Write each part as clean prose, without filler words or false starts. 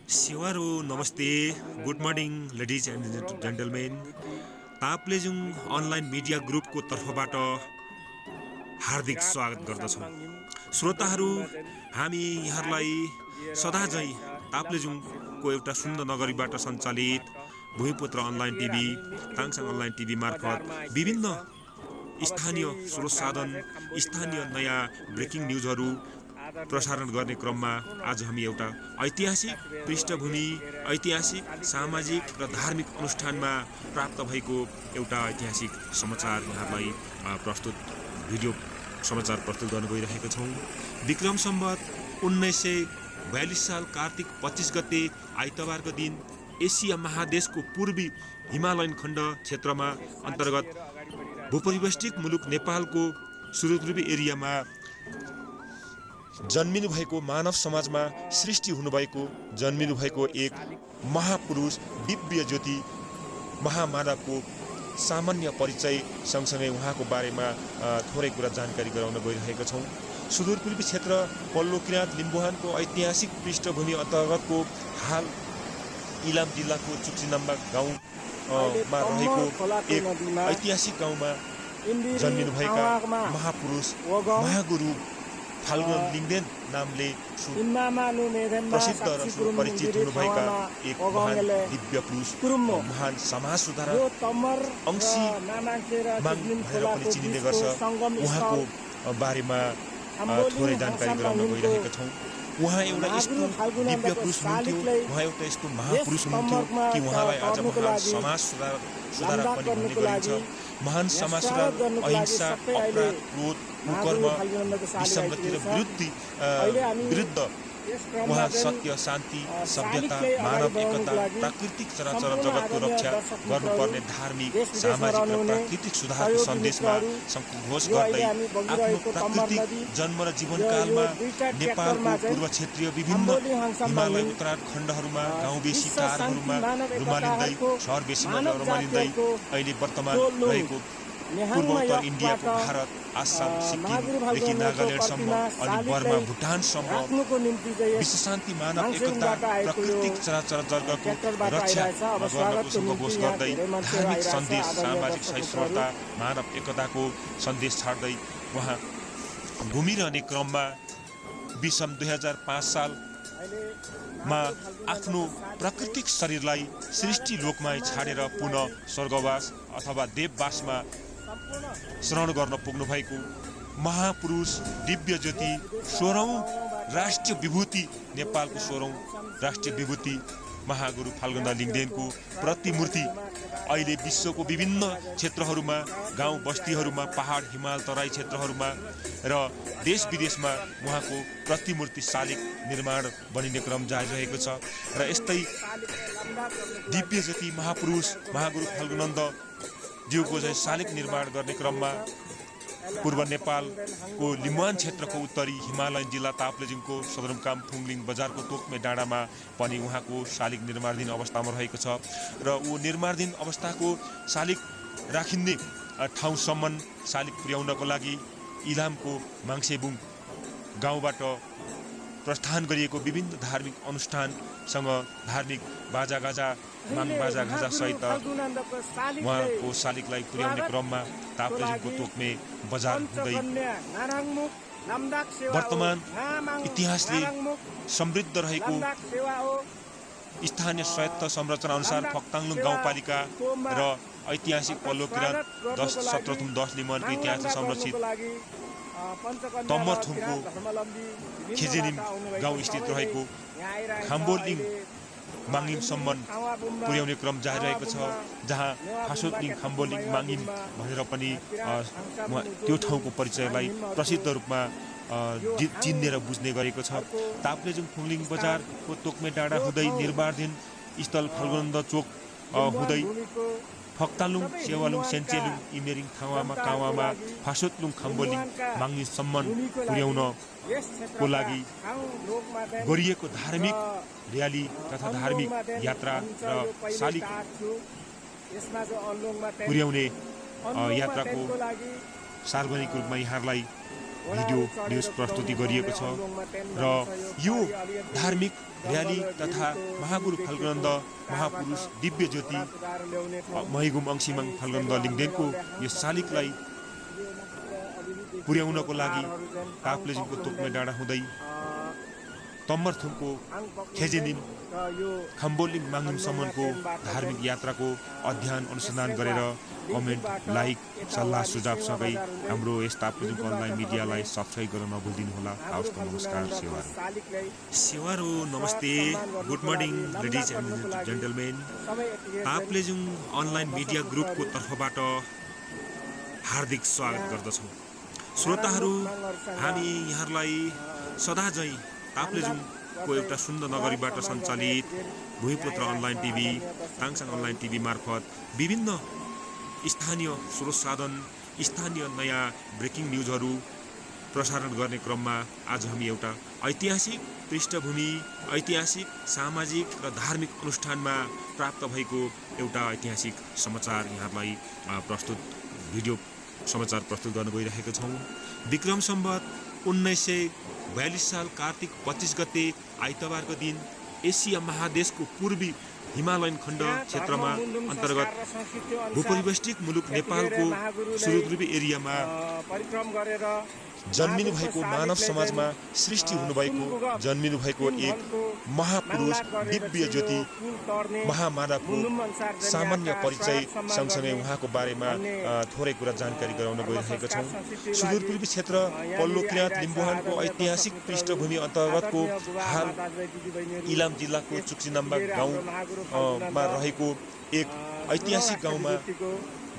Siwaru, Namaste, Good morning, ladies and gentlemen. Taplejung online media ग्रुपको तर्फबाट हार्दिक स्वागत गर्दछौँ। श्रोताहरू, हामी यहाँलाई सदा झैं ताप्लेजुङको एउटा सुन्दर नगरीबाट सञ्चालित भूमिपुत्र अनलाइन टिभी, ताङसाङ अनलाइन टिभी मार्फत विभिन्न स्थानीय स्रोत साधन, स्थानीय नयाँ ब्रेकिङ न्युजहरू प्रसारण गर्ने क्रममा आज हामी एउटा ऐतिहासिक पृष्ठभूमि, ऐतिहासिक, सामाजिक र धार्मिक अनुष्ठानमा प्राप्त भएको एउटा ऐतिहासिक समाचार यहाँलाई प्रस्तुत भिडियो समाचार प्रस्तुत गर्न गइरहेका छौँ। विक्रम सम्वत 1942 साल कार्तिक 25 गते आइतबारको दिन एसिया महादेशको पूर्वी हिमालयन खण्ड क्षेत्रमा अन्तर्गत भूपरिवेष्टित मुलुक नेपालको सुदूरपूर्वी एरियामा जन्मिनु भएको मानव समाजमा सृष्टि हुनुभएको जन्मिनु भएको एक महापुरुष दिव्य ज्योति महामानवको सामान्य परिचय सँगसँगै उहाँको बारेमा थोरै कुरा जानकारी गराउन गइरहेका छौँ। सुदूरपूर्वी क्षेत्र पल्लो किराँत लिम्बुहानको ऐतिहासिक पृष्ठभूमि अन्तर्गतको हाल इलाम जिल्लाको चुक्चिनाम्बा गाउँमा रहेको एक ऐतिहासिक गाउँमा जन्मिनुभएका महापुरुष महागुरु फाल्गुन लिङ्गदेन नामले प्रसिद्ध र सुपरिचित हुनुभएका एक महान दिव्य पुरुष, महान समाज सुधारक, अंशी माग भएर पनि चिनिने गर्छ। उहाँको बारेमा थोरै जानकारी गराउन गइरहेका छौँ। उहाँ एउटा यस्तो दिव्य पुरुष हुनुहुन्थ्यो, उहाँ एउटा यस्तो महापुरुष हुनुहुन्थ्यो कि उहाँलाई आज महान समाज सुधारक पनि भन्ने गरिन्छ। महान समाज सुधारक, अहिंसा, अपराध, क्रोध, कुकर्म, विसङ्गति र विरुद्ध उहाँ सत्य, शान्ति, सभ्यता, मानव एकता, प्राकृतिक चराचर जगतको रक्षा गर्नुपर्ने धार्मिक, सामाजिक र प्राकृतिक सुधारको सन्देशमा घोष गर्दै आफ्नो प्राकृतिक जन्म र जीवनकालमा नेपालको पूर्व क्षेत्रीय विभिन्न हिमालय उत्तरायण खण्डहरूमा गाउँबेसी टारहरूमा रुमालिँदै, सहरबेसीमा रुमालिँदै अहिले वर्तमान रहेको पूर्वोत्तर इन्डियाको भारत, आसाम, सिक्किमदेखि नागाल्यान्डसम्म अनि बर्मा, भुटानसम्म विश्व शान्ति, मानव एकता, प्राकृतिक चराचर जगतको रक्षा गर्नको सङ्घोष गर्दै धार्मिक सन्देश, सामाजिक सहिष्णुता, मानव एकताको सन्देश छाड्दै उहाँ घुमिरहने क्रममा विषम 2005 सालमा आफ्नो प्राकृतिक शरीरलाई सृष्टि लोकमा छाडेर पुनः स्वर्गवास अथवा देववासमा शरण गर्न पुग्नु भएको महापुरुष दिव्य ज्योति 16औं राष्ट्रिय विभूति, नेपालको 16औं राष्ट्रिय विभूति महागुरु फाल्गुन लिङ्गदेनको प्रतिमूर्ति अहिले विश्वको विभिन्न क्षेत्रहरूमा, गाउँ बस्तीहरूमा, पहाड, हिमाल, तराई क्षेत्रहरूमा र देश विदेशमा उहाँको प्रतिमूर्ति शालिग निर्माण बनिने क्रम जारी रहेको छ। र यस्तै दिव्य ज्योति महापुरुष महागुरु फाल्गुनन्द ज्यूको चाहिँ शालिग निर्माण गर्ने क्रममा पूर्व नेपालको लिम्बुवान क्षेत्रको उत्तरी हिमालयन जिल्ला ताप्लेजुङको सदरमुकाम थुङलिङ बजारको तोकमे डाँडामा पनि उहाँको शालिग निर्माणाधीन अवस्थामा रहेको छ। र ऊ निर्माणाधीन अवस्थाको शालिग राखिने ठाउँसम्म शालिग पुर्याउनको लागि इलामको माङ्सेबुङ गाउँबाट प्रस्थान गरिएको विभिन्न धार्मिक अनुष्ठानसँग धार्मिक बाजागाजा, माङ बाजागाजा सहित उहाँको शालिगलाई पुर्याउने क्रममा ताप्लेजुङको तोकमे बजार हुँदै वर्तमान इतिहासले समृद्ध रहेको स्थानीय स्वायत्त संरचना अनुसार फक्ताङलुङ गाउँपालिका र ऐतिहासिक पल्लो किराँत 17 थुम 10 लिम्बुवानको इतिहासले संरक्षित तम्मरथुमको खेजेनिम गाउँ स्थित रहेको खाम्बोलिङ माङिमसम्म पुर्याउने क्रम जारी रहेको छ, जहाँ फासोतलिङ खाम्बोलिङ माङिम भनेर पनि त्यो ठाउँको परिचयलाई प्रसिद्ध रूपमा चिन्ने र बुझ्ने गरेको छ। ताप्लेजुङ थुङलिङ बजारको तोकमे डाँडा हुँदै निर्माणाधीन स्थल फाल्गुनन्द चोक हुँदै फक्तालुङ, सेवालुङ, सेन्चेलुङ, इमेरिङ, कावामा, फासोतलुङ, खाम्बोलिङ, माङिमसम्म पुर्याउनको लागि गरिएको धार्मिक र्याली तथा धार्मिक यात्रा र शालिग पुर्याउने यात्राको सार्वजनिक रूपमा यहाँहरूलाई भिडियो न्युज प्रस्तुति गरिएको छ र यो धार्मिक र्याली तथा महागुरु फाल्गुनन्द महापुरुष दिव्य ज्योति महिगुम अंशिमाङ फाल्गुनन्द लिङदेनको यो शालिगलाई पुर्याउनको लागि ताप्लेजुङको तोकमे डाँडा हुँदै तम्मरथुमको खेजेनिम खम्बोलिङ माङिमसम्मको धार्मिक यात्राको अध्ययन अनुसन्धान गरेर कमेन्ट लाइक सल्लाह सुझावसँगै हाम्रो यस ताप्लेजुङको अनलाइन मिडियालाई सब्सक्राइब गर्न नभुलिदिनुहोला। हवस् त, नमस्कार। सेवारो नमस्ते, good morning ladies and gentlemen. Taplejung online media ग्रुपको तर्फबाट हार्दिक स्वागत गर्दछौँ। श्रोताहरू, हामी यहाँहरूलाई सदाझै ताप्लेजुङको एउटा सुन्दर नगरीबाट सञ्चालित भूमिपुत्र अनलाइन टिभी, ताङसाङ अनलाइन टिभी मार्फत विभिन्न स्थानीय स्रोत साधन, स्थानीय नयाँ ब्रेकिङ न्युजहरू प्रसारण गर्ने क्रममा आज हामी एउटा ऐतिहासिक पृष्ठभूमि, ऐतिहासिक सामाजिक र धार्मिक अनुष्ठानमा प्राप्त भएको एउटा ऐतिहासिक समाचार यहाँलाई भिडियो समाचार प्रस्तुत गर्न गइरहेका छौँ। विक्रम सम्वत 1942 साल कार्तिक 25 गते आइतबारको दिन एसिया महादेशको पूर्वी हिमालयन खण्ड क्षेत्रमा अन्तर्गत भूपरिवेष्टित मुलुक नेपालको सुदूरपूर्वी एरियामा जन्मिनु भएको मानव समाजमा सृष्टि हुनुभएको जन्मिनु भएको एक महापुरुष दिव्य ज्योति महामानवको सामान्य परिचय सँगसँगै उहाँको बारेमा थोरै कुरा जानकारी गराउन गइरहेका छौँ। सुदूरपूर्वी क्षेत्र पल्लो किराँत लिम्बुहानको ऐतिहासिक पृष्ठभूमि अन्तर्गतको हाल इलाम जिल्लाको चुक्सिनाम्बा गाउँमा रहेको एक ऐतिहासिक गाउँमा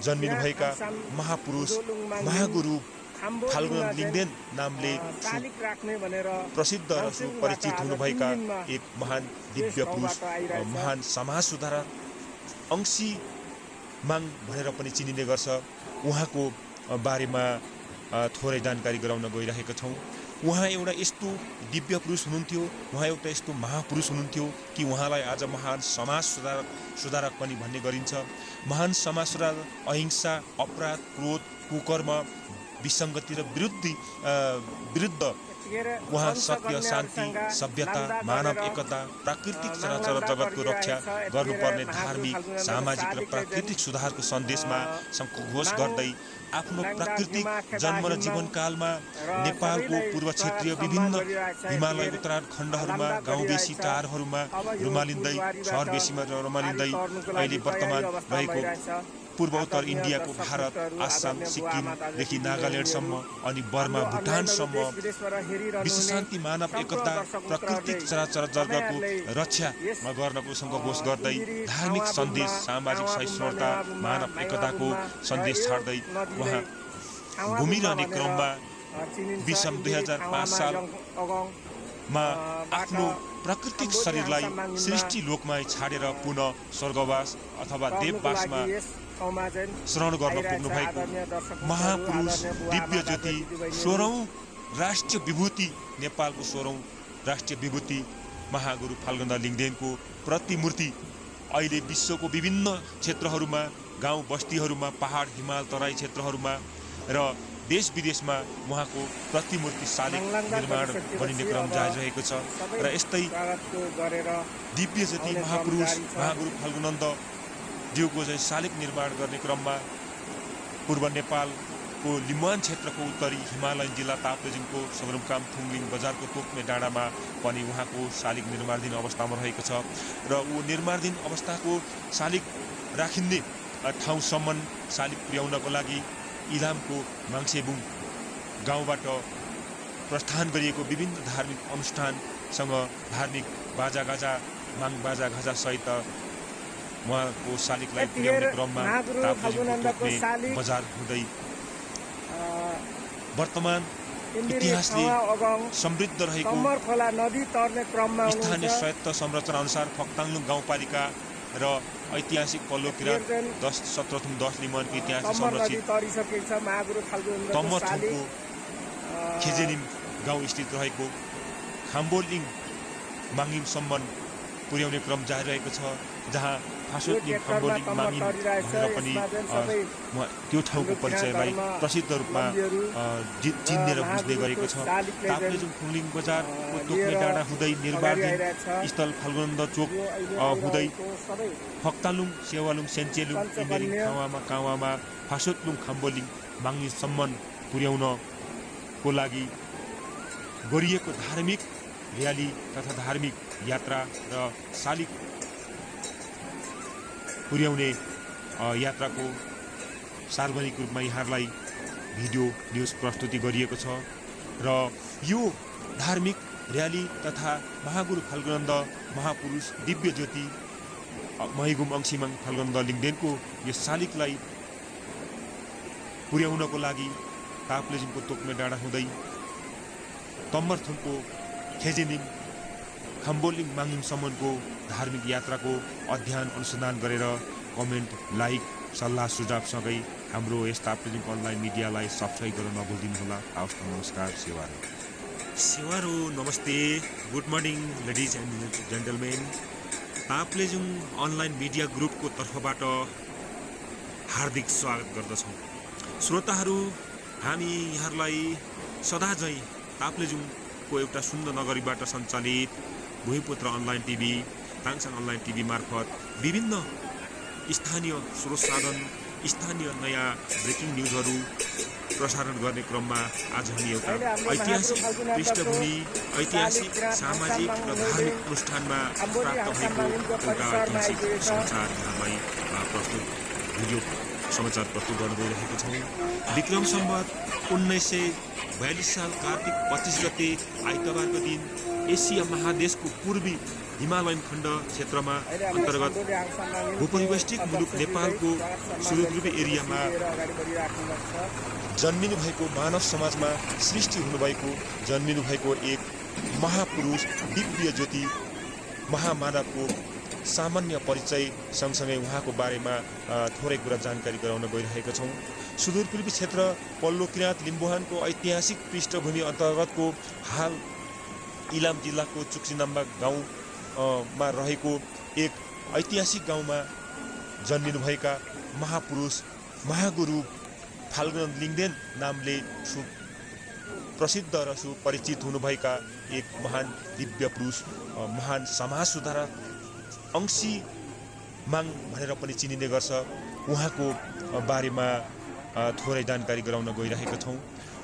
जन्मिनुभएका महापुरुष महागुरु फाल्गुनन्द लिङदेन नामले प्रसिद्ध र सुपरिचित हुनुभएका एक महान दिव्य पुरुष, महान समाज सुधारक अंशिमाङ भनेर पनि चिनिने गर्छ। उहाँको बारेमा थोरै जानकारी गराउन गइरहेका छौँ। उहाँ एउटा यस्तो दिव्य पुरुष हुनुहुन्थ्यो, उहाँ एउटा यस्तो महापुरुष हुनुहुन्थ्यो कि उहाँलाई आज महान समाज सुधारक पनि भन्ने गरिन्छ। महान समाज सुधारक अहिंसा, अपराध, क्रोध, कुकर्म, विसङ्गति र विरुद्ध उहाँ सत्य, शान्ति, सभ्यता, मानव एकता, प्राकृतिक चराचर जगतको रक्षा गर्नुपर्ने धार्मिक, सामाजिक र प्राकृतिक सुधारको सन्देशमा घोष गर्दै आफ्नो प्राकृतिक जन्म र जीवनकालमा नेपालको पूर्व क्षेत्रीय विभिन्न हिमालय उत्तरायण खण्डहरूमा गाउँबेसी टारहरूमा रुमालिँदै, सहरबेसीमा रमालिँदै अहिले वर्तमान रहेको पूर्वोत्तर इन्डियाको भारत, आसाम, सिक्किमदेखि नागाल्यान्डसम्म अनि बर्मा, भुटानसम्म विश्व शान्ति, मानव एकता, प्राकृतिक चराचर जगतको रक्षा गर्नको सङ्घोष गर्दै धार्मिक सन्देश, सामाजिक सहिष्णुता, मानव एकताको सन्देश छाड्दै उहाँ घुमिरहने क्रममा विषम 2005 सालमा आफ्नो प्राकृतिक शरीरलाई सृष्टि लोकमा छाडेर पुनः स्वर्गवास अथवा देववासमा शरण गर्न पुग्नु भएको महापुरुष दिव्य ज्योति 16औं राष्ट्रिय विभूति, नेपालको 16औं राष्ट्रिय विभूति महागुरु फाल्गुनन्द लिङदेनको प्रतिमूर्ति अहिले विश्वको विभिन्न क्षेत्रहरूमा, गाउँ बस्तीहरूमा, पहाड, हिमाल, तराई क्षेत्रहरूमा र देश विदेशमा उहाँको प्रतिमूर्ति शालिग निर्माण गरिने क्रम जारी रहेको छ। र यस्तै दिव्य ज्योति महापुरुष महागुरु फाल्गुनन्द ज्यूको चाहिँ शालिग निर्माण गर्ने क्रममा पूर्व नेपालको लिम्बुहान क्षेत्रको उत्तरी हिमालयन जिल्ला ताप्लेजुङको सदरमुकाम थुङलिङ बजारको तोकमे डाँडामा पनि उहाँको शालिग निर्माणाधीन अवस्थामा रहेको छ। र ऊ निर्माणाधीन अवस्थाको शालिग राखिने ठाउँसम्म शालिग पुर्याउनको लागि इलामको माङसेबुङ गाउँबाट प्रस्थान गरिएको विभिन्न धार्मिक अनुष्ठानसँग धार्मिक बाजागाजा, माङ बाजागाजा सहित उहाँको शालिगलाई पुर्याउने क्रममा ताप्लेजुङको बजार हुँदै वर्तमान इतिहासले समृद्ध रहेको स्थानीय स्वायत्त संरचना अनुसार फक्ताङलुङ गाउँपालिका र ऐतिहासिक पल्लो किराँत 1710 लिम्बुहानको इतिहास संरक्षित तम्मरथुमको खेजेनिम गाउँ स्थित रहेको खाम्बोलिङ माङिमसम्म पुर्याउने क्रम जारी रहेको छ, जहाँ फासोटलिङ खम्बोलिङ मामिन भनेर पनि त्यो ठाउँको परिचयलाई प्रसिद्ध रूपमा चिन्ने र बुझ्ने गरेको छ। ताप्लेजुङ फुङलिङ बजारको तोक्ने डाँडा हुँदै निर्वाणदिन स्थल फल्गुनन्द चोक हुँदै फक्तालुङ सेवालुङ सेन्चेलुङ इमेरिङ कावामा फासोटलुङ खम्बोलिङ माग्नेसम्म पुर्याउनको लागि गरिएको धार्मिक र्याली तथा धार्मिक यात्रा र शालिग पुर्याउने यात्राको सार्वजनिक रूपमा यहाँहरूलाई भिडियो न्युज प्रस्तुति गरिएको छ। र यो धार्मिक र्याली तथा महागुरु फल्गुनन्द महापुरुष दिव्य ज्योति महिगुम अंशिमाङ फल्गुनन्द लिङदेनको यो शालिगलाई पुर्याउनको लागि ताप्लेजुङको तोक्ने डाँडा हुँदै तम्बरथुमको खेजेनिङ खम्बोलिङ माङिङसम्मको धार्मिक यात्राको अध्ययन अनुसन्धान गरेर कमेन्ट लाइक सल्लाह सुझावसँगै हाम्रो यस ताप्लेजुङ अनलाइन मिडियालाई सब्सक्राइब गर्न नभुलिदिनुहोला। हवस्, नमस्कार, सेवारो नमस्ते, good morning ladies and gentlemen. Taplejung online media ग्रुपको तर्फबाट हार्दिक स्वागत गर्दछौँ। श्रोताहरू, हामी यहाँहरूलाई सदाझैँ ताप्लेजुङको एउटा सुन्दर नगरीबाट सञ्चालित भूमिपुत्र अनलाइन टिभी, ताङसाङ अनलाइन टिभी मार्फत विभिन्न स्थानीय स्रोत साधन, स्थानीय नयाँ ब्रेकिङ न्युजहरू प्रसारण गर्ने क्रममा आज हामी एउटा ऐतिहासिक पृष्ठभूमि, ऐतिहासिक सामाजिक र धार्मिक अनुष्ठानमा प्राप्त भएको एउटा ऐतिहासिक समाचार यहाँलाई प्रस्तुत भिडियो समाचार प्रस्तुत गर्न गइरहेको छौँ। विक्रम सम्वत 1942 साल कार्तिक 25 गते आइतबारको दिन एसिया महादेशको पूर्वी हिमालयन खण्ड क्षेत्रमा अन्तर्गत भूपरिवेष्टित मुलुक नेपालको सुदूरपूर्वी एरियामा जन्मिनु भएको मानव समाजमा सृष्टि हुनुभएको जन्मिनु भएको एक महापुरुष दिव्य ज्योति महामानवको सामान्य परिचय सँगसँगै उहाँको बारेमा थोरै कुरा जानकारी गराउन गइरहेका छौँ। सुदूरपूर्वी क्षेत्र पल्लो किराँत लिम्बुहानको ऐतिहासिक पृष्ठभूमि अन्तर्गतको हाल इलाम जिल्लाको चुक्सिनाम्बा गाउँमा रहेको एक ऐतिहासिक गाउँमा जन्मिनुभएका महापुरुष महागुरु फाल्गुनन्द लिङदेन नामले प्रसिद्ध र सुपरिचित हुनुभएका एक महान दिव्य पुरुष, महान समाज सुधारक अंशिमाङ भनेर पनि चिनिने गर्छ। उहाँको बारेमा थोरै जानकारी गराउन गइरहेका छौँ।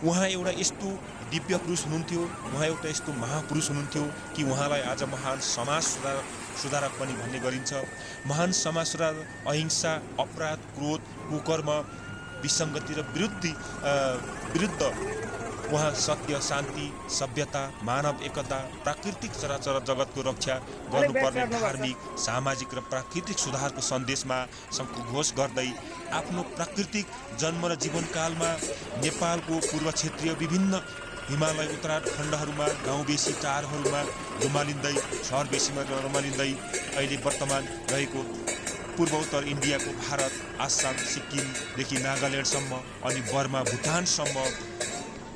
उहाँ एउटा यस्तो दिव्य पुरुष हुनुहुन्थ्यो, उहाँ एउटा यस्तो महापुरुष हुनुहुन्थ्यो कि उहाँलाई आज महान समाज सुधारक पनि भन्ने गरिन्छ। महान समाज सुधारक अहिंसा, अपराध, क्रोध, कुकर्म, विसङ्गति र विरुद्ध उहाँ सत्य, शान्ति, सभ्यता, मानव एकता, प्राकृतिक चराचर जगतको रक्षा गर्नुपर्ने धार्मिक, सामाजिक र प्राकृतिक सुधारको सन्देशमा सङ्घोष गर्दै आफ्नो प्राकृतिक जन्म र जीवनकालमा नेपालको पूर्व क्षेत्रीय विभिन्न हिमालय उत्तरायण खण्डहरूमा गाउँबेसी टारहरूमा रमालिँदै सहरबेसीमा रमालिँदै अहिले वर्तमान रहेको पूर्वोत्तर इन्डियाको भारत, आसाम, सिक्किमदेखि नागाल्यान्डसम्म अनि बर्मा, भुटानसम्म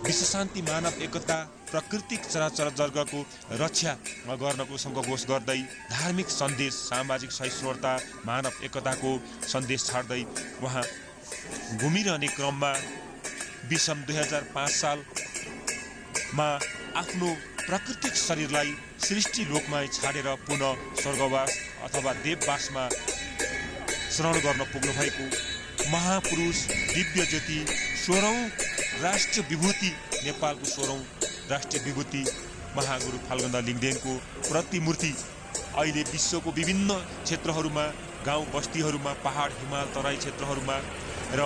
विश्व शान्ति, मानव एकता, प्राकृतिक चराचर जगतको रक्षा गर्नको सङ्घोष गर्दै धार्मिक सन्देश, सामाजिक सहिष्णुता, मानव एकताको सन्देश छाड्दै उहाँ घुमिरहने क्रममा विषम 2005 सालमा आफ्नो प्राकृतिक शरीरलाई सृष्टि लोकमा छाडेर पुनः स्वर्गवास अथवा देववासमा शरण गर्न पुग्नुभएको महापुरुष दिव्य ज्योति 16औं राष्ट्रिय विभूति, नेपालको 16औं राष्ट्रिय विभूति महागुरु फाल्गुनन्द लिङदेनको प्रतिमूर्ति अहिले विश्वको विभिन्न क्षेत्रहरूमा, गाउँ बस्तीहरूमा, पहाड, हिमाल, तराई क्षेत्रहरूमा र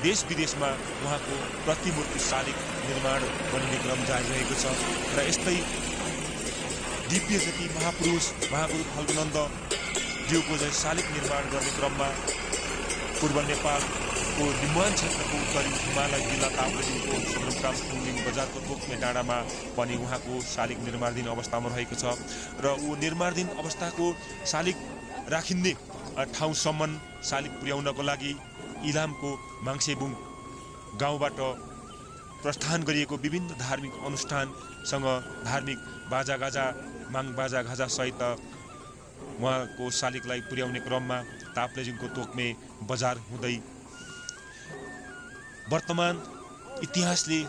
देश विदेशमा उहाँको प्रतिमूर्ति शालिग निर्माण गरिने क्रम जारी रहेको छ। र यस्तै दिव्य ज्योति महापुरुष महागुरु फाल्गुनन्द ज्यूको चाहिँ शालिग निर्माण गर्ने क्रममा पूर्व नेपालको लिम्बुहान क्षेत्रको उत्तरी हिमालय जिल्ला ताप्लेजुङको सदरमुकाम फुङलिङ बजारको तोक्ने डाँडामा पनि उहाँको शालिग निर्माणाधीन अवस्थामा रहेको छ। र ऊ निर्माणाधीन अवस्थाको शालिग राखिने ठाउँसम्म शालिग पुर्याउनको लागि इलामको माङसेबुङ गाउँबाट प्रस्थान गरिएको विभिन्न धार्मिक अनुष्ठानसँग धार्मिक बाजागाजा, माङ बाजागाजा सहित उहाँको शालिगलाई पुर्याउने क्रममा ताप्लेजुङको तोक्मे बजार हुँदै वर्तमान इतिहासले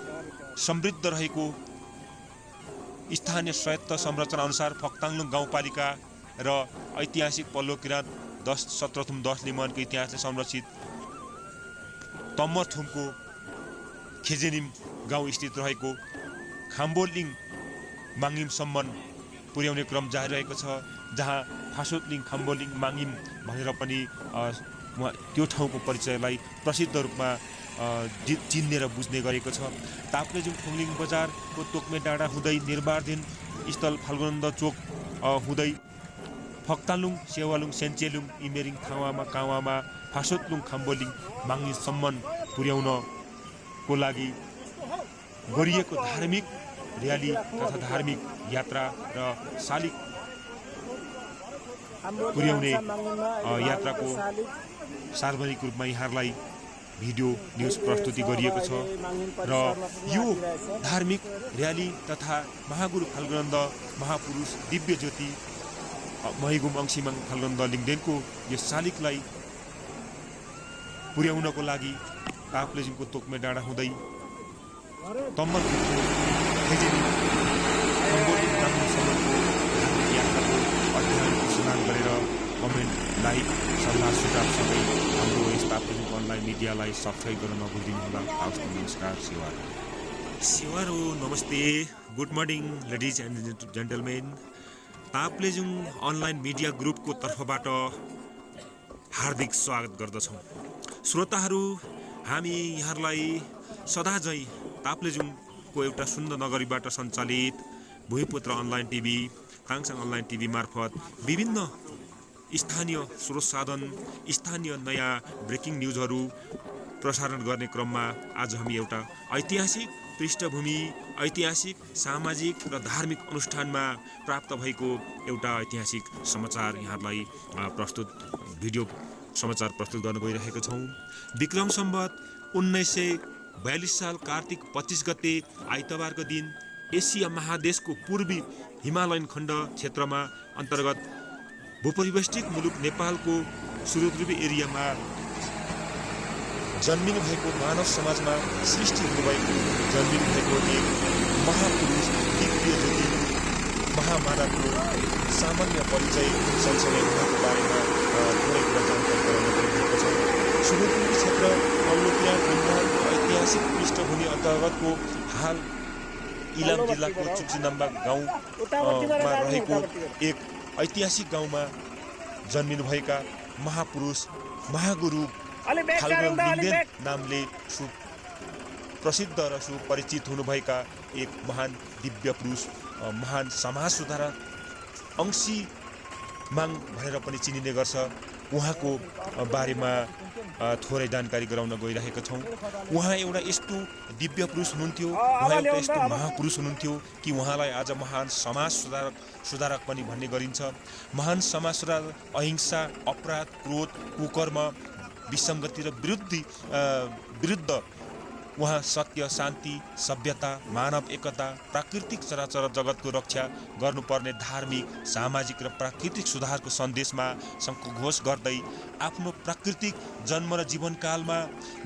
समृद्ध रहेको स्थानीय स्वायत्त संरचना अनुसार फक्ताङलुङ गाउँपालिका र ऐतिहासिक पल्लो किराँत 17 लिम्बुवानको इतिहासले संरक्षित तम्मरथुमको खेजेनिम गाउँ स्थित रहेको खाम्बोलिङ माङिमसम्म पुर्याउने क्रम जारी रहेको छ, जहाँ फासोतलिङ खाम्बोलिङ माङिम भनेर पनि त्यो ठाउँको परिचयलाई प्रसिद्ध रूपमा चिन्ने र बुझ्ने गरेको छ। ताप्लेजुङ खुङलिङ बजारको तोक्मे डाँडा हुँदै निर्माणाधीन स्थल फाल्गुनन्द चोक हुँदै फक्तालुङ सेवालुङ सेन्चेलुङ इमेरिङ कावामा फासोतलुङ खाम्बोलिङ माङिमसम्म पुर्याउनको लागि गरिएको धार्मिक र्याली तथा धार्मिक यात्रा र शालिग पुर्याउने यात्राको सार्वजनिक रूपमा यहाँहरूलाई भिडियो न्युज प्रस्तुति गरिएको छ र यो धार्मिक र्याली तथा महागुरु फाल्गुनन्द महापुरुष दिव्य ज्योति महिगुम अंशिमाङ फाल्गुनन्द लिङदेनको यो शालिगलाई पुर्याउनको लागि ताप्लेजुङको तोक्मे डाँडा हुँदै तम्मरथुमको खेजेनिम खाम्बोलिङ माङिमसम्मको धार्मिक यात्राको अध्ययनको सुनाम गरेर कमेन्ट, लाइक, सल्लाह सुझावसँगै हाम्रो यस ताप्लेजुङ अनलाइन मिडियालाई सब्सक्राइब गर्न नभुलिदिनुहोला। हवस्, नमस्कार, सेवार हो, नमस्ते, good morning ladies and gentlemen. Taplejung online media ग्रुपको तर्फबाट हार्दिक स्वागत गर्दछौँ। श्रोताहरू, हामी यहाँहरूलाई सदाझै ताप्लेजुङको एउटा सुन्दर नगरीबाट सञ्चालित भूमिपुत्र अनलाइन टिभी, ताङसाङ अनलाइन टिभी मार्फत विभिन्न स्थानीय स्रोत साधन, स्थानीय नयाँ ब्रेकिङ न्युजहरू प्रसारण गर्ने क्रममा आज हामी एउटा ऐतिहासिक पृष्ठभूमि, ऐतिहासिक, सामाजिक र धार्मिक अनुष्ठानमा प्राप्त भएको एउटा ऐतिहासिक समाचार यहाँहरूलाई भिडियो समाचार प्रस्तुत गर्न गइरहेका छौँ। विक्रम सम्वत 1942 साल कार्तिक 25 गते आइतबारको दिन एसिया महादेशको पूर्वी हिमालयन खण्ड क्षेत्रमा अन्तर्गत भूपरिवेष्टित मुलुक नेपालको सुदूरपूर्वी एरियामा जन्मिनु भएको मानव समाजमा सृष्टि हुनुभएको जन्मिनु भएको एक महापुरुष दिव्य ज्योति महामानवको सामान्य परिचय सँगसँगै उहाँको बारेमा थोरै कुरा जानकारी गराउन गइरहेको छ। सुदूरपूर्वी क्षेत्र पल्लो किराँत लिम्बुवानको ऐतिहासिक पृष्ठभूमि अन्तर्गतको हाल इलाम जिल्लाको चुक्सिनाम्बा गाउँमा रहेको एक ऐतिहासिक गाउँमा जन्मिनुभएका महापुरुष महागुरु फाल्गुन लिङदेन नामले प्रसिद्ध र सुपरिचित हुनुभएका एक महान दिव्य पुरुष, महान समाज सुधारक अंशिमाङ भनेर पनि चिनिने गर्छ। उहाँको बारेमा थोरै जानकारी गराउन गइरहेका छौँ। उहाँ एउटा यस्तो दिव्य पुरुष हुनुहुन्थ्यो, उहाँ एउटा यस्तो महापुरुष हुनुहुन्थ्यो कि उहाँलाई आज महान समाज सुधारक पनि भन्ने गरिन्छ। महान समाज सुधारक अहिंसा, अपराध, क्रोध, कुकर्म, विसङ्गति र विरुद्ध उहाँ सत्य, शान्ति, सभ्यता, मानव एकता, प्राकृतिक चराचर जगतको रक्षा गर्नुपर्ने धार्मिक, सामाजिक र प्राकृतिक सुधारको सन्देशमा सङ्घोष गर्दै आफ्नो प्राकृतिक जन्म र जीवनकालमा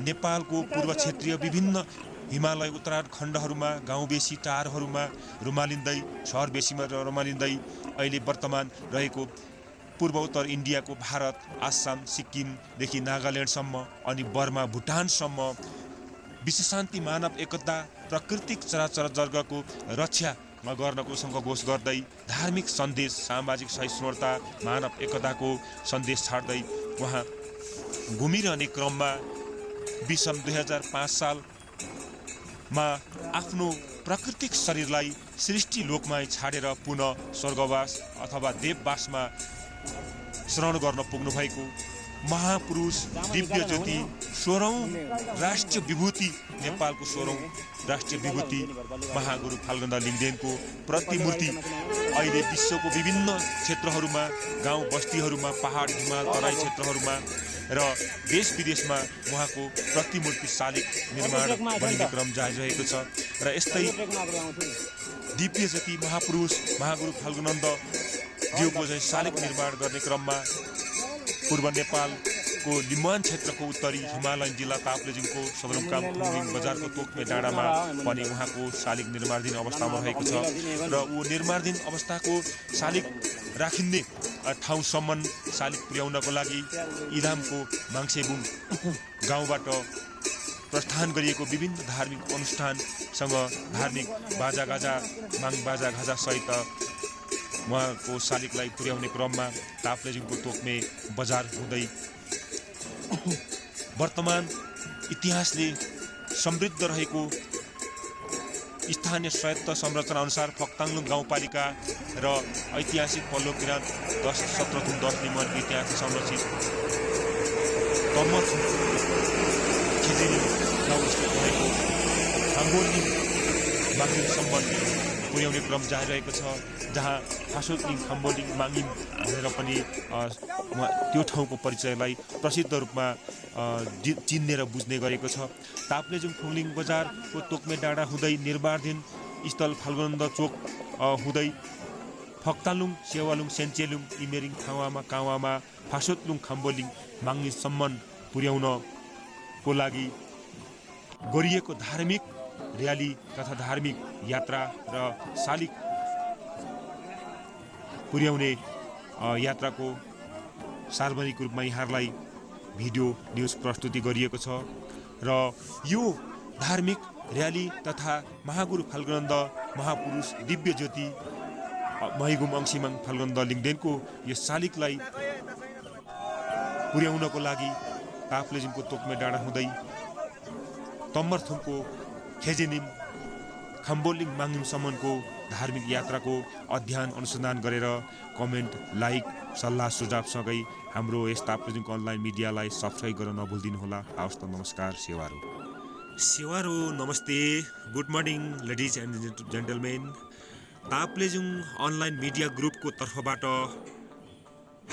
नेपालको पूर्व क्षेत्रीय विभिन्न हिमालय उत्तरायण खण्डहरूमा गाउँबेसी टारहरूमा रुमालिँदै, सहरबेसीमा रुमालिँदै अहिले वर्तमान रहेको पूर्वोत्तर इन्डियाको भारत, आसाम, सिक्किमदेखि नागाल्यान्डसम्म अनि बर्मा, भुटानसम्म विश्व शान्ति, मानव एकता, प्राकृतिक चराचर जगतको रक्षा गर्नको सङ्घोष गर्दै धार्मिक सन्देश, सामाजिक सहिष्णुता, मानव एकताको सन्देश छाड्दै उहाँ घुमिरहने क्रममा विषम 2005 सालमा आफ्नो प्राकृतिक शरीरलाई सृष्टि लोकमा छाडेर पुनः स्वर्गवास अथवा देववासमा शरण गर्न पुग्नु भएको महापुरुष दिव्य ज्योति 16औं राष्ट्रिय विभूति, नेपालको 16औं राष्ट्रिय विभूति महागुरु फाल्गुनन्द लिङदेनको प्रतिमूर्ति अहिले विश्वको विभिन्न क्षेत्रहरूमा, गाउँ बस्तीहरूमा, पहाड, हिमाल, तराई क्षेत्रहरूमा र देश विदेशमा उहाँको प्रतिमूर्ति शालिग निर्माण गरिने क्रम जारी रहेको छ। र यस्तै दिव्य ज्योति महापुरुष महागुरु फाल्गुनन्द जिउको चाहिँ शालिग निर्माण गर्ने क्रममा पूर्व नेपालको लिम्बुवान क्षेत्रको उत्तरी हिमालयन जिल्ला ताप्लेजुङको सदरमुकाम थुमलिङ बजारको तोक्मे डाँडामा पनि उहाँको शालिग निर्माणाधीन अवस्थामा रहेको छ र ऊ निर्माणाधीन अवस्थाको शालिग राखिने ठाउँसम्म शालिग पुर्याउनको लागि इलामको माङ्सेबुङ गाउँबाट प्रस्थान गरिएको विभिन्न धार्मिक अनुष्ठानसँग धार्मिक बाजागाजा माङ बाजागाजा सहित उहाँको शालिगलाई पुर्याउने क्रममा ताप्लेजुङको तोक्मे बजार हुँदै वर्तमान इतिहासले समृद्ध रहेको स्थानीय स्वायत्त संरचना अनुसार फक्ताङलुङ गाउँपालिका र ऐतिहासिक पल्लो किराँत 17 निमन इतिहास संरक्षित तम्मर खिजिनी गाउँस्थित रहेको हाम्बोलिङ माङिमसम्म पुर्याउने क्रम जारी रहेको छ, जहाँ फासोलिङ हाम्बोलिङ माङिम भनेर पनि त्यो ठाउँको परिचयलाई प्रसिद्ध रूपमा चिन्ने र बुझ्ने गरेको छ। ताप्लेजुङ थुमलिङ बजारको तोक्मे डाँडा हुँदै निर्माणाधीन स्थल फाल्गुनन्द चोक हुँदै फक्तालुङ सेवालुङ सेन्चेलुङ इमेरिङ खावामा कावामा फासोतलुङ खाम्बोलिङ माङिमसम्म पुर्याउनको लागि गरिएको धार्मिक र्याली तथा धार्मिक यात्रा र शालिग पुर्याउने यात्राको सार्वजनिक रूपमा यहाँहरूलाई भिडियो न्युज प्रस्तुति गरिएको छ र यो धार्मिक र्याली तथा महागुरु फाल्गुनन्द महापुरुष दिव्य ज्योति महिगुम अंशिमाङ फाल्गुनन्द लिङदेनको यो शालिगलाई पुर्याउनको लागि ताप्लेजुङको तोक्मे डाँडा हुँदै तम्मरथुमको खेजेनिम खाम्बोलिङ माङिमसम्मको धार्मिक यात्राको अध्ययन अनुसन्धान गरेर कमेन्ट लाइक सल्लाह सुझावसँगै हाम्रो यस ताप्लेजुङको अनलाइन मिडियालाई सब्सक्राइब गर्न नभुल्दिनुहोला। हवस् त, नमस्कार। सेवारो नमस्ते, good morning ladies and gentlemen. Taplejung online media ग्रुपको तर्फबाट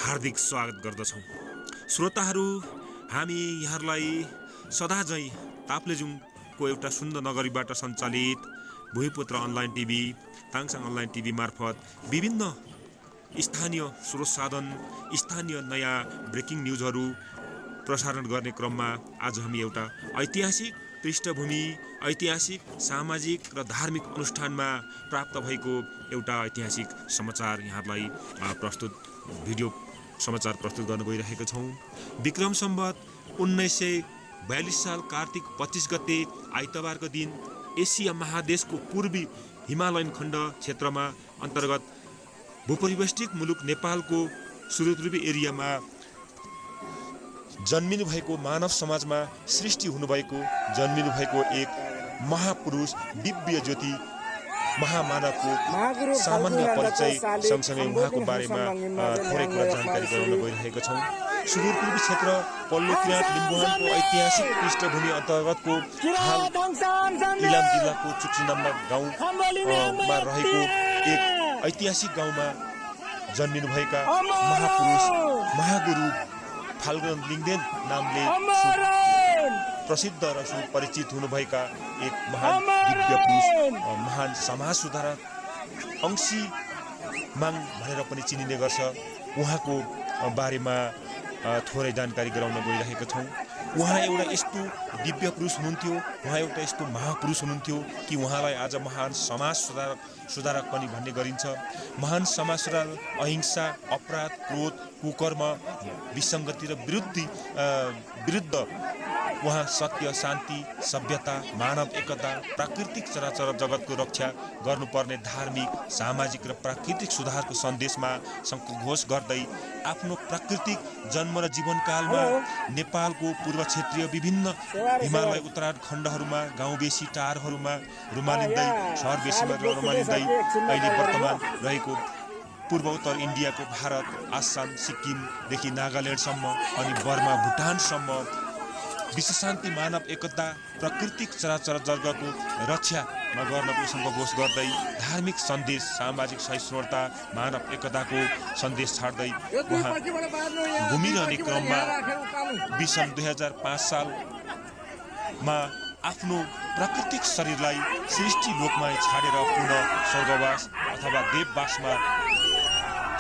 हार्दिक स्वागत गर्दछौँ। श्रोताहरू, हामी यहाँहरूलाई सदाझैँ ताप्लेजुङको एउटा सुन्दर नगरीबाट सञ्चालित भूमिपुत्र अनलाइन टिभी, ताङसाङ अनलाइन टिभी मार्फत विभिन्न स्थानीय स्रोत साधन, स्थानीय नयाँ ब्रेकिङ न्युजहरू प्रसारण गर्ने क्रममा आज हामी एउटा ऐतिहासिक पृष्ठभूमि, ऐतिहासिक सामाजिक र धार्मिक अनुष्ठानमा प्राप्त भएको एउटा ऐतिहासिक समाचार यहाँहरूलाई भिडियो समाचार प्रस्तुत गर्न गइरहेका छौँ। विक्रम सम्वत 1942 साल कार्तिक 25 गते आइतबारको दिन एसिया महादेशको पूर्वी हिमालयन खण्ड क्षेत्रमा अन्तर्गत भूपरिवेष्टित मुलुक नेपालको सुदूरपूर्वी एरियामा जन्मिनु भएको मानव समाजमा सृष्टि हुनुभएको जन्मिनु भएको एक महापुरुष दिव्य ज्योति महामानवको सामान्य परिचय सँगसँगै उहाँको बारेमा थोरै कुरा जानकारी गराउन गइरहेका छौँ। सुदूरपूर्वी क्षेत्र पल्लो किराँत लिम्बुवानको ऐतिहासिक पृष्ठभूमि अन्तर्गतको हाल इलाम जिल्लाको चुक्सिनाम्बा गाउँमा रहेको एक ऐतिहासिक गाउँमा जन्मिनुभएका महापुरुष महागुरु फाल्गुनन्द लिङदेन नामले प्रसिद्ध र सुपरिचित हुनुभएका एक महान दिव्य पुरुष, महान समाज सुधारक अंशिमाङ भनेर पनि चिनिने गर्छ। उहाँको बारेमा थोरै जानकारी गराउन गइरहेका छौँ। उहाँ एउटा यस्तो दिव्य पुरुष हुनुहुन्थ्यो, उहाँ एउटा यस्तो महापुरुष हुनुहुन्थ्यो कि उहाँलाई आज महान समाज सुधारक पनि भन्ने गरिन्छ। महान समाज सुधारक अहिंसा, अपराध, क्रोध, कुकर्म, विसङ्गति र विरुद्ध उहाँ सत्य, शान्ति, सभ्यता, मानव एकता, प्राकृतिक चराचर जगतको रक्षा गर्नुपर्ने धार्मिक, सामाजिक र प्राकृतिक सुधारको सन्देशमा सङ्घोष गर्दै आफ्नो प्राकृतिक जन्म र जीवनकालमा नेपालको पूर्व क्षेत्रीय विभिन्न हिमालय उत्तरायण खण्डहरूमा गाउँबेसी टारहरूमा रुमालिँदै सहरबेसीमा रुमालिँदै अहिले वर्तमान रहेको पूर्व उत्तर इन्डियाको भारत, आसाम, सिक्किमदेखि नागाल्यान्डसम्म अनि बर्मा, भुटानसम्म विश्व शान्ति, मानव एकता, प्राकृतिक चराचर जगतको रक्षामा गर्नको सङ्घोष गर्दै धार्मिक सन्देश, सामाजिक सहिष्णुता, मानव एकताको सन्देश छाड्दै उहाँ घुमिरहने क्रममा विषम 2005 सालमा आफ्नो प्राकृतिक शरीरलाई सृष्टि लोकमा छाडेर पुनः स्वर्गवास अथवा देववासमा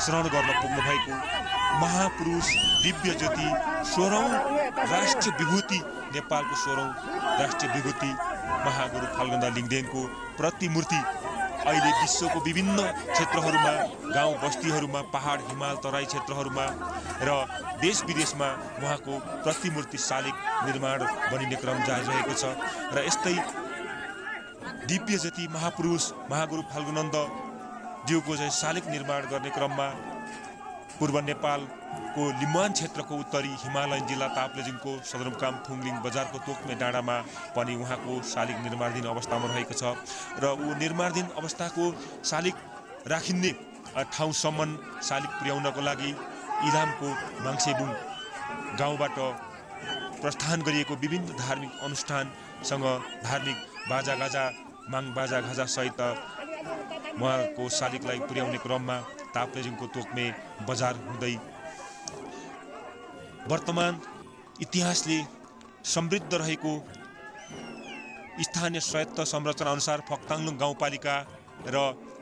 शरण गर्न पुग्नु भएको महापुरुष दिव्य ज्योति 16औं राष्ट्रिय विभूति नेपालको 16औं राष्ट्रिय विभूति महागुरु फाल्गुनदास लिङदेनको प्रतिमूर्ति अहिले विश्वको विभिन्न क्षेत्रहरूमा, गाउँ बस्तीहरूमा, पहाड हिमाल तराई क्षेत्रहरूमा र देश विदेशमा उहाँको प्रतिमूर्ति शालिग निर्माण बनिने क्रम जारी रहेको छ। र यस्तै दिव्य ज्योति महापुरुष महागुरु फाल्गुनन्द ज्यूको चाहिँ शालिग निर्माण गर्ने क्रममा पूर्व नेपालको लिम्बुवान क्षेत्रको उत्तरी हिमालयन जिल्ला ताप्लेजुङको सदरमुकाम थुङलिङ बजारको तोक्मे डाँडामा पनि उहाँको शालिग निर्माणाधीन अवस्थामा रहेको छ। र ऊ निर्माणाधीन अवस्थाको शालिग राखिने ठाउँसम्म शालिग पुर्याउनको लागि इलामको माङ्सेबुङ गाउँबाट प्रस्थान गरिएको विभिन्न धार्मिक अनुष्ठानसँग धार्मिक बाजागाजा माङ बाजागाजा सहित उहाँको शालिगलाई पुर्याउने क्रममा ताप्लेजुङको तोक्मे बजार हुँदै वर्तमान इतिहासले समृद्ध रहेको स्थानीय स्वायत्त संरचना अनुसार फक्ताङलुङ गाउँपालिका र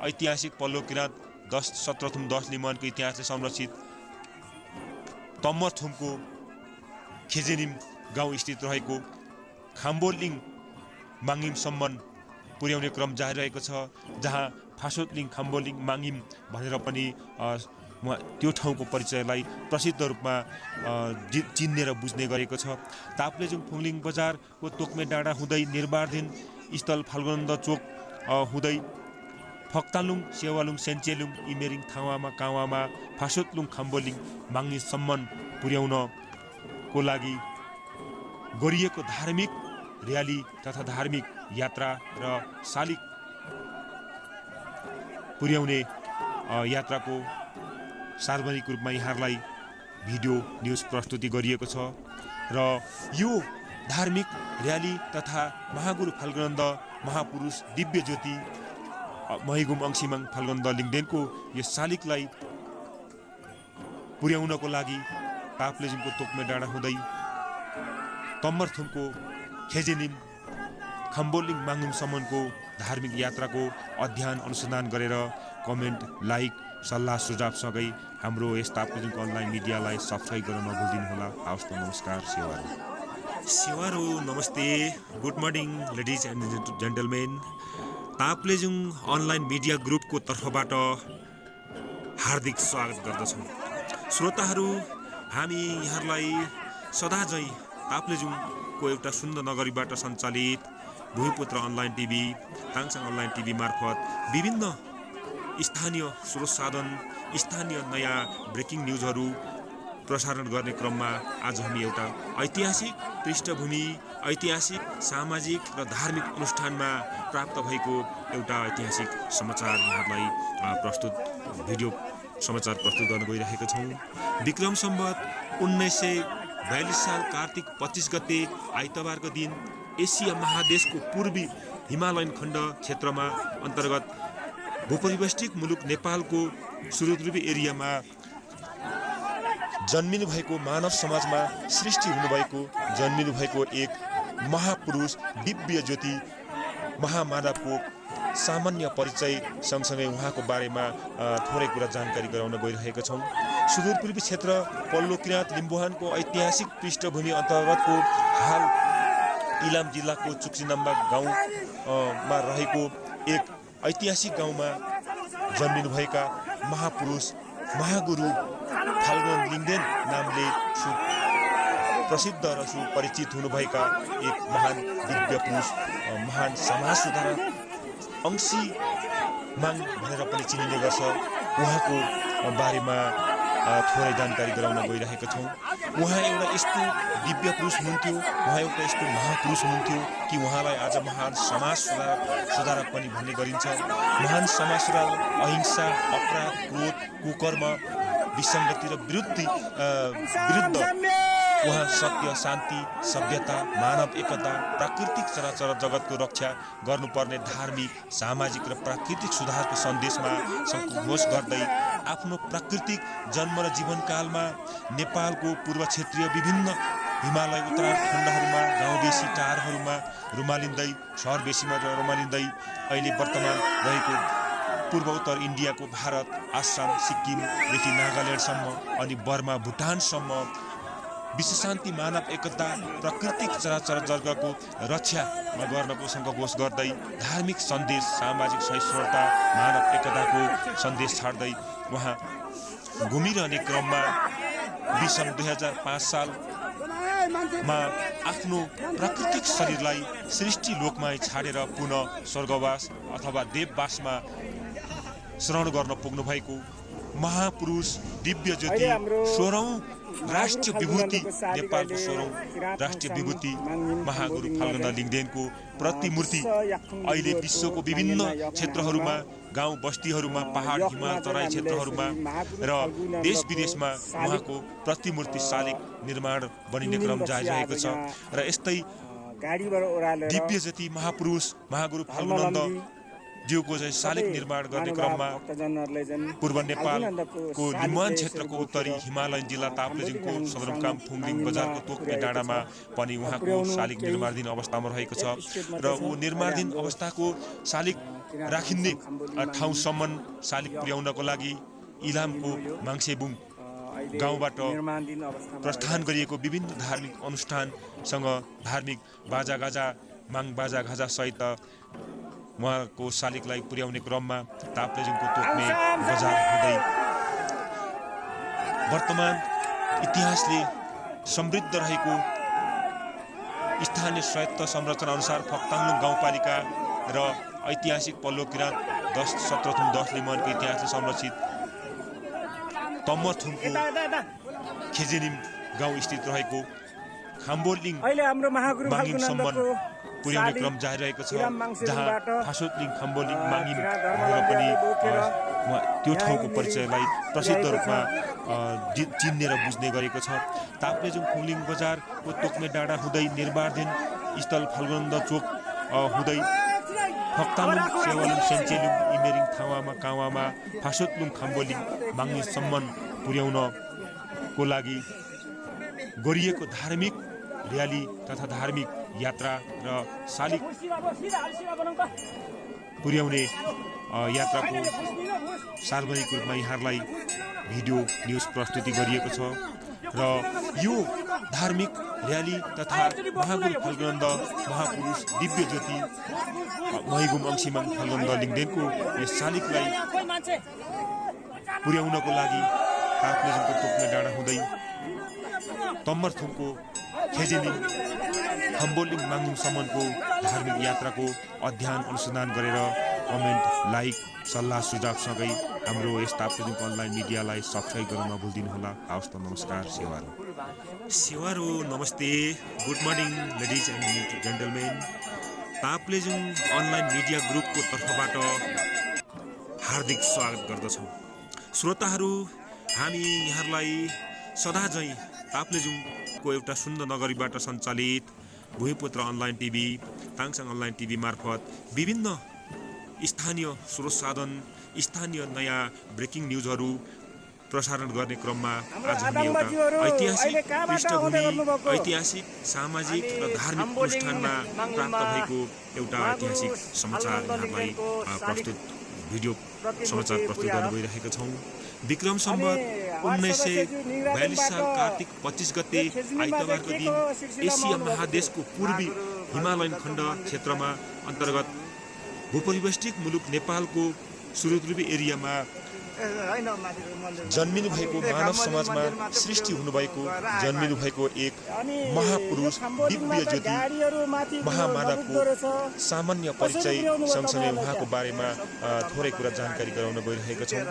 ऐतिहासिक पल्लो किराँत 17 लिम्बुवानको इतिहासले संरक्षित तम्मरथुमको खेजेनिम गाउँ स्थित रहेको खाम्बोलिङ माङिमसम्म पुर्याउने क्रम जारी रहेको छ, जहाँ फासोतलिङ खाम्बोलिङ माङिम भनेर पनि त्यो ठाउँको परिचयलाई प्रसिद्ध रूपमा चिन्ने र बुझ्ने गरेको छ। ताप्लेजुङ फुङलिङ बजारको तोक्मे डाँडा हुँदै निर्माणाधीन स्थल फाल्गुनन्द चोक हुँदै फक्तालुङ सेवालुङ सेन्चेलुङ इमेरिङ थावामा कावामा फासोतलुङ खाम्बोलिङ माङिमसम्म पुर्याउनको लागि गरिएको धार्मिक र्याली तथा धार्मिक यात्रा र शालिग पुर्याउने यात्राको सार्वजनिक रूपमा यहाँहरूलाई भिडियो न्युज प्रस्तुति गरिएको छ। र यो धार्मिक र्याली तथा महागुरु फाल्गुनन्द महापुरुष दिव्य ज्योति महिगुम अंशिमाङ फाल्गुनन्द लिङदेनको यो शालिगलाई पुर्याउनको लागि ताप्लेजुङको तोक्मे डाँडा हुँदै तम्मरथुमको खेजेनिम खाम्बोलिङ माङिमसम्मको धार्मिक यात्राको अध्ययन अनुसन्धान गरेर कमेन्ट लाइक सल्लाह सुझावसँगै हाम्रो यस ताप्लेजुङको अनलाइन मिडियालाई सब्सक्राइब गर्न नभुल्दिनुहोला। हवस् त, नमस्कार। सेवारो नमस्ते, good morning ladies and gentlemen. Taplejung online media ग्रुपको तर्फबाट हार्दिक स्वागत गर्दछौँ। श्रोताहरू, हामी यहाँहरूलाई सदाझै ताप्लेजुङको एउटा सुन्दर नगरीबाट सञ्चालित भूमिपुत्र अनलाइन टिभी, ताङसाङ अनलाइन टिभी मार्फत विभिन्न स्थानीय स्रोत साधन, स्थानीय नयाँ ब्रेकिङ न्युजहरू प्रसारण गर्ने क्रममा आज हामी एउटा ऐतिहासिक पृष्ठभूमि, ऐतिहासिक सामाजिक र धार्मिक अनुष्ठानमा प्राप्त भएको एउटा ऐतिहासिक समाचार यहाँहरूलाई भिडियो समाचार प्रस्तुत गर्न गइरहेका छौँ। विक्रम सम्वत 1942 साल कार्तिक 25 गते आइतबारको दिन एसिया महादेशको पूर्वी हिमालयन खण्ड क्षेत्रमा अन्तर्गत भूपरिवेष्टित मुलुक नेपालको सुदूरपूर्वी एरियामा जन्मिनु भएको मानव समाजमा सृष्टि हुनुभएको जन्मिनु भएको एक महापुरुष दिव्य ज्योति महामानवको सामान्य परिचय सँगसँगै उहाँको बारेमा थोरै कुरा जानकारी गराउन गइरहेका छौँ। सुदूरपूर्वी क्षेत्र पल्लो किराँत लिम्बुवानको ऐतिहासिक पृष्ठभूमि अन्तर्गतको हाल इलाम जिल्लाको चुक्सिनाम्बा गाउँमा रहेको एक ऐतिहासिक गाउँमा जन्मिनुभएका महापुरुष महागुरु फाल्गुन लिङदेन नामले प्रसिद्ध र सुपरिचित हुनुभएका एक महान दिव्य पुरुष, महान समाज सुधारक अंशिमाङ भनेर पनि चिनिने गर्छ। उहाँको बारेमा थोरै जानकारी गराउन गइरहेका छौँ। उहाँ एउटा यस्तो दिव्य पुरुष हुनुहुन्थ्यो, उहाँ एउटा यस्तो महापुरुष हुनुहुन्थ्यो कि उहाँलाई आज महान समाज सुधारक पनि भन्ने गरिन्छ। महान समाज सुधारक अहिंसा, अपराध, क्रोध, कुकर्म, विसङ्गति र विरुद्ध उहाँ सत्य, शान्ति, सभ्यता, मानव एकता, प्राकृतिक चराचर जगतको रक्षा गर्नुपर्ने धार्मिक, सामाजिक र प्राकृतिक सुधारको सन्देशमा सङ्घोष गर्दै आफ्नो प्राकृतिक जन्म र जीवनकालमा नेपालको पूर्व क्षेत्रीय विभिन्न हिमालय उत्तराखण्डहरूमा, गाउँबेसी टारहरूमा रुमालिँदै, सहर बेसीमा रुमालिँदै अहिले वर्तमान रहेको पूर्वोत्तर इन्डियाको भारत, आसाम, सिक्किमदेखि नागाल्यान्डसम्म अनि बर्मा, भुटानसम्म विश्वशान्ति, मानव एकता, प्राकृतिक चराचर जगतको रक्षामा गर्नको सङ्कल्प गर्दै धार्मिक सन्देश, सामाजिक सहिष्णुता, मानव एकताको सन्देश छाड्दै उहाँ घुमिरहने क्रममा विषम 2005 सालमा आफ्नो प्राकृतिक शरीरलाई सृष्टि लोकमा छाडेर पुनः स्वर्गवास अथवा देववासमा शरण गर्न पुग्नु भएको महापुरुष दिव्य ज्योति 16औं राष्ट्रिय विभूति, नेपालको 16औं राष्ट्रिय विभूति महागुरु फाल्गुनदास लिङदेनको प्रतिमूर्ति अहिले विश्वको विभिन्न क्षेत्रहरूमा, गाउँ बस्तीहरूमा, पहाड, हिमाल, तराई क्षेत्रहरूमा र देश विदेशमा उहाँको प्रतिमूर्ति शालिग निर्माण बनिने क्रम जारी रहेको छ। र यस्तै दिव्य ज्योति महापुरुष महागुरु फाल्गुनदास ज्यूको चाहिँ शालिग निर्माण गर्ने क्रममा पूर्व नेपालको लिम्बुवान क्षेत्रको उत्तरी हिमालयन जिल्ला ताप्लेजुङको सदरमुकाम फुङदिङ बजारको तोक्ने डाँडामा पनि उहाँको शालिग निर्माणाधीन अवस्थामा रहेको छ। र ऊ निर्माणाधीन अवस्थाको शालिग राखिने ठाउँसम्म शालिग पुर्याउनको लागि इलामको माङ्सेबुङ गाउँबाट प्रस्थान गरिएको विभिन्न धार्मिक अनुष्ठानसँग धार्मिक बाजागाजा, माङ बाजागाजा सहित उहाँको शालिगलाई पुर्याउने क्रममा ताप्लेजुङको तोक्ने बजार हुँदै वर्तमान इतिहासले समृद्ध रहेको स्थानीय स्वायत्त संरचना अनुसार फक्ताङलुङ गाउँपालिका र ऐतिहासिक पल्लो किराँत 17 लिम्बुवानको इतिहासले संरक्षित तम्मरथुमको खेजेनिम गाउँ स्थित रहेको खाम्बोलिङ माङिमसम्म पुर्याउने क्रम जारी रहेको छ, जहाँ फासोतलिङ, खाम्बोलिङ, माङिम भनेर पनि त्यो ठाउँको परिचयलाई प्रसिद्ध रूपमा चिन्ने र बुझ्ने गरेको छ। ताप्लेजुङ फुङलिङ बजारको तोक्ने डाँडा हुँदै निर्माणाधीन स्थल फाल्गुनदास चोक हुँदै फक्तालुङ, सेवालुङ, सेन्चेलुङ, इमेरिङ, थावामा, कावामा, फासोतलुङ, खाम्बोलिङ, माङिमसम्म पुर्याउनको लागि गरिएको धार्मिक र्याली तथा धार्मिक यात्रा र शालिग पुर्याउने यात्राको सार्वजनिक रूपमा यहाँहरूलाई भिडियो न्युज प्रस्तुति गरिएको छ। र यो धार्मिक र्याली तथा महागुरु फाल्गुनदास महापुरुष दिव्य ज्योति महिगुम अंशिमाङ फाल्गुनदास लिङदेनको यस शालिगलाई पुर्याउनको लागि ताप्लेजुङको तोक्ने डाँडा हुँदै तम्मरथुमको खेजेनिङ, खाम्बोलिङ, माङिमसम्मको धार्मिक यात्राको अध्ययन अनुसन्धान गरेर कमेन्ट, लाइक, सल्लाह सुझावसँगै हाम्रो यस ताप्लेजुङको अनलाइन मिडियालाई सब्सक्राइब गर्न नभुल्दिनुहोला। हवस् त, नमस्कार, सेवारो नमस्ते, good morning ladies and gentlemen. Taplejung online media ग्रुपको तर्फबाट हार्दिक स्वागत गर्दछौँ। श्रोताहरू, हामी यहाँहरूलाई सदाझैँ ताप्लेजुङको एउटा सुन्दर नगरीबाट सञ्चालित भूमिपुत्र अनलाइन टिभी, ताङसाङ अनलाइन टिभी मार्फत विभिन्न स्थानीय स्रोत साधन, स्थानीय नयाँ ब्रेकिङ न्युजहरू प्रसारण गर्ने क्रममा आज हामी एउटा ऐतिहासिक पृष्ठभूमि, ऐतिहासिक, सामाजिक र धार्मिक अनुष्ठानमा प्राप्त भएको एउटा ऐतिहासिक समाचार यहाँलाई प्रस्तुत भिडियो समाचार प्रस्तुत गर्न गइरहेका छौँ। विक्रम सम्वत 1942 साल कार्तिक 25 गते आइतबारको दिन एसिया महादेशको पूर्वी हिमालयन खण्ड क्षेत्रमा अन्तर्गत भूपरिवेष्टित मुलुक नेपालको सुदूरपूर्वी एरियामा जन्मिनु भएको मानव समाजमा सृष्टि हुनुभएको जन्मिनु भएको एक महापुरुष दिव्य ज्योति महामानवको सामान्य परिचय सँगसँगै उहाँको बारेमा थोरै कुरा जानकारी गराउन गइरहेका छौँ।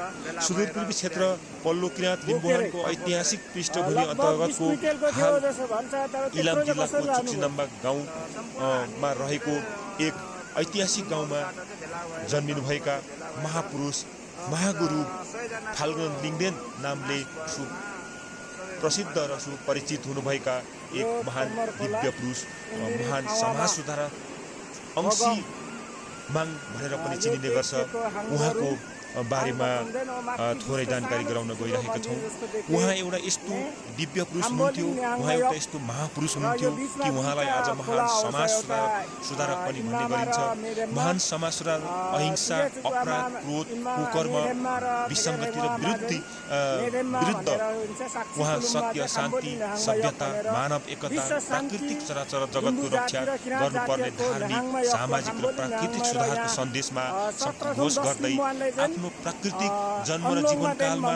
सुदूरपूर्वी क्षेत्र पल्लो किराँत लिम्बुवानको ऐतिहासिक पृष्ठभूमि अन्तर्गतको हाल इलाम जिल्लाको चुक्चिनाम्बा गाउँमा रहेको एक ऐतिहासिक गाउँमा जन्मिनुभएका महापुरुष महागुरु फाल्गुन लिङदेन नामले प्रसिद्ध र सुपरिचित हुनुभएका एक महान दिव्य पुरुष, महान समाज सुधारक अंशी माङ भनेर पनि चिनिने गर्छ। उहाँको बारेमा थोरै जानकारी गराउन गइरहेका छौँ। उहाँ एउटा यस्तो दिव्य पुरुष हुनुहुन्थ्यो, उहाँ एउटा यस्तो महापुरुष हुनुहुन्थ्यो कि उहाँलाई आज महान समाज सुधारक पनि भन्ने गरिन्छ। महान समाज सुधार, अहिंसा, अपराध, क्रोध, कुकर्म, विसङ्गति र विरुद्ध उहाँ सत्य, शान्ति, सभ्यता, मानव एकता, प्राकृतिक चराचर जगतको रक्षा गर्नुपर्ने धार्मिक, सामाजिक र प्राकृतिक सुधारको सन्देशमा सङ्घोष गर्दै आफ्नो प्राकृतिक जन्म र जीवनकालमा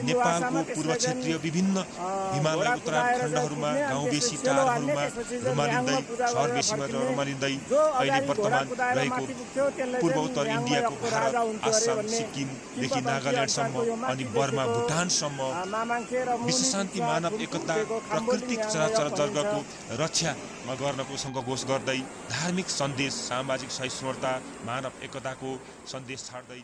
नेपालको पूर्व क्षेत्रीय विभिन्न हिमालय उत्तराखण्डहरूमा गाउँबेसी टारहरूमा रुमालिँदै, सहरबेसीमा रुमालिँदै अहिले वर्तमान रहेको पूर्वोत्तर इन्डियाको भारत, आसाम, सिक्किमदेखि नागाल्यान्डसम्म अनि बर्मा, भुटानसम्म विश्व शान्ति, मानव एकता, प्राकृतिक चराचर जगतको रक्षामा गर्नको सङ्घोष गर्दै धार्मिक सन्देश, सामाजिक सहिष्णुता, मानव एकताको सन्देश छाड्दै